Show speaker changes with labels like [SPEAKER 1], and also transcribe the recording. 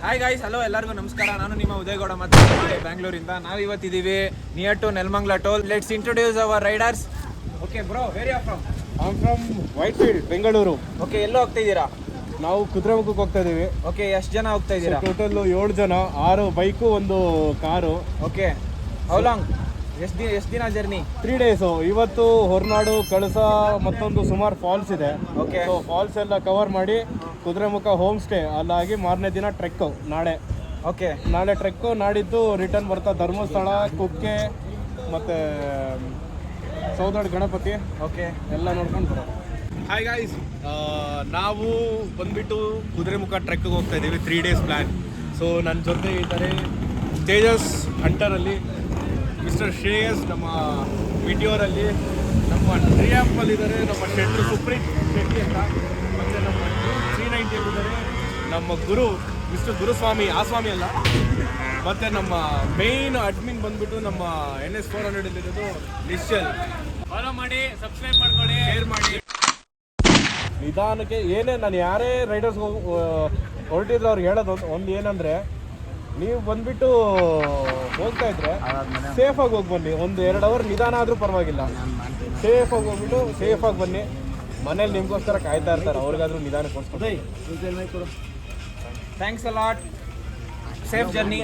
[SPEAKER 1] Hi guys, hello ಎಲ್ಲರಿಗೂ ನಮಸ್ಕಾರ. ನಾನು ನಿಮ್ಮ ಉದಯಗೌಡ ಮಾತಾಡ್ತಿದ್ದೀನಿ ಬ್ಯಾಂಗ್ಳೂರಿಂದ. ನಾವಿವತ್ತಿದ್ದೀವಿ near to Nelamangala toll. Let's introduce our riders. Okay bro, where you are from?
[SPEAKER 2] I am from Whitefield, Bengaluru.
[SPEAKER 1] Okay, ಎಲ್ಲೋ ಹೋಗ್ತಾ ಇದ್ದೀರಾ?
[SPEAKER 2] ನಾವು ಕುದುರೆಮುಖಕ್ಕೆ ಹೋಗ್ತಾ ಇದ್ದೀವಿ.
[SPEAKER 1] ಓಕೆ, ಎಷ್ಟು ಜನ ಹೋಗ್ತಾ ಇದ್ದೀರಾ?
[SPEAKER 2] ಟೋಟಲ್ 7 ಜನ, 6 bike, 1 car.
[SPEAKER 1] Okay, how long? ಎಷ್ಟು ದಿನ ಜರ್ನಿ?
[SPEAKER 2] 3 ಡೇಸು. ಇವತ್ತು ಹೊರನಾಡು, ಕಳಸ, ಮತ್ತೊಂದು ಸುಮಾರು ಫಾಲ್ಸ್ ಇದೆ.
[SPEAKER 1] ಓಕೆ,
[SPEAKER 2] ಸೊ ಫಾಲ್ಸ್ ಎಲ್ಲ ಕವರ್ ಮಾಡಿ ಕುದುರೆಮುಖ ಹೋಮ್ ಸ್ಟೇ ಅಲ್ಲಾಗಿ ಮಾರನೇ ದಿನ ಟ್ರೆಕ್ಕು ನಾಳೆ.
[SPEAKER 1] ಓಕೆ,
[SPEAKER 2] ನಾಳೆ ಟ್ರೆಕ್ಕು, ನಾಡಿದ್ದು ರಿಟರ್ನ್ ಬರ್ತಾ ಧರ್ಮಸ್ಥಳ, ಕುಕ್ಕೆ ಮತ್ತು ಸೌದಡ್ ಗಣಪತಿ
[SPEAKER 1] ಓಕೆ
[SPEAKER 2] ಎಲ್ಲ ನೋಡ್ಕೊಂಡು ಬರೋದು. ಹಾಯ್ ಗಾಯ್ಸ್, ನಾವು ಬಂದ್ಬಿಟ್ಟು ಕುದುರೆಮುಖ ಟ್ರೆಕ್ಗೆ ಹೋಗ್ತಾ ಇದ್ದೀವಿ. 3 ಡೇಸ್ ಪ್ಲ್ಯಾನ್. ಸೊ ನನ್ನ ಜೊತೆ ಇದ್ದಾರೆ ತೇಜಸ್ ಹಂಟರಲ್ಲಿ, ಮಿಸ್ಟರ್ ಶ್ರೇಯಸ್ ನಮ್ಮ ವಿಡಿಯೋರಲ್ಲಿ, ನಮ್ಮ ಟ್ರಿಯಾಂಪಲ್ಲಿದ್ದಾರೆ ನಮ್ಮ ಶೆಟ್ರು ಸುಪ್ರೀತ್ ಶೆಟ್ಟಿ ಅಂತ, ಮತ್ತು ನಮ್ಮ 390 ನಮ್ಮ ಗುರು ಮಿಸ್ಟರ್ ಗುರುಸ್ವಾಮಿ, ಆ ಸ್ವಾಮಿ ಅಲ್ಲ. ಮತ್ತು ನಮ್ಮ ಮೇಯ್ನ್ ಅಡ್ಮಿನ್ ಬಂದ್ಬಿಟ್ಟು ನಮ್ಮ NS 400 ಇರೋದು ನಿಶ್ಚಲ್. ಫಾಲೋ ಮಾಡಿ, ಸಬ್ಸ್ಕ್ರೈಬ್ ಮಾಡ್ಕೊಳ್ಳಿ, ಶೇರ್ ಮಾಡಿ. ನಿಧಾನಕ್ಕೆ ಏನೇ ನಾನು ಯಾರೇ ರೈಡರ್ಸ್ ಹೊರಟಿದ್ರು ಅವ್ರಿಗೆ ಹೇಳೋದು ಒಂದು ಏನಂದರೆ, ನೀವು ಬಂದ್ಬಿಟ್ಟು ಹೋಗ್ತಾ ಇದ್ರೆ ಸೇಫಾಗಿ ಹೋಗಿ ಬನ್ನಿ. 1-2 ಅವರ್ ನಿಧಾನ ಆದರೂ ಪರವಾಗಿಲ್ಲ, ಸೇಫಾಗಿ ಹೋಗ್ಬಿಟ್ಟು ಸೇಫಾಗಿ ಬನ್ನಿ. ಮನೇಲಿ ನಿಮಗೋಸ್ಕರ ಕಾಯ್ತಾ ಇರ್ತಾರೆ, ಅವ್ರಿಗಾದ್ರೂ ನಿಧಾನ ಕೊಡ್ಸ್ಕೊಂಡು.
[SPEAKER 1] Thanks a lot. Safe journey.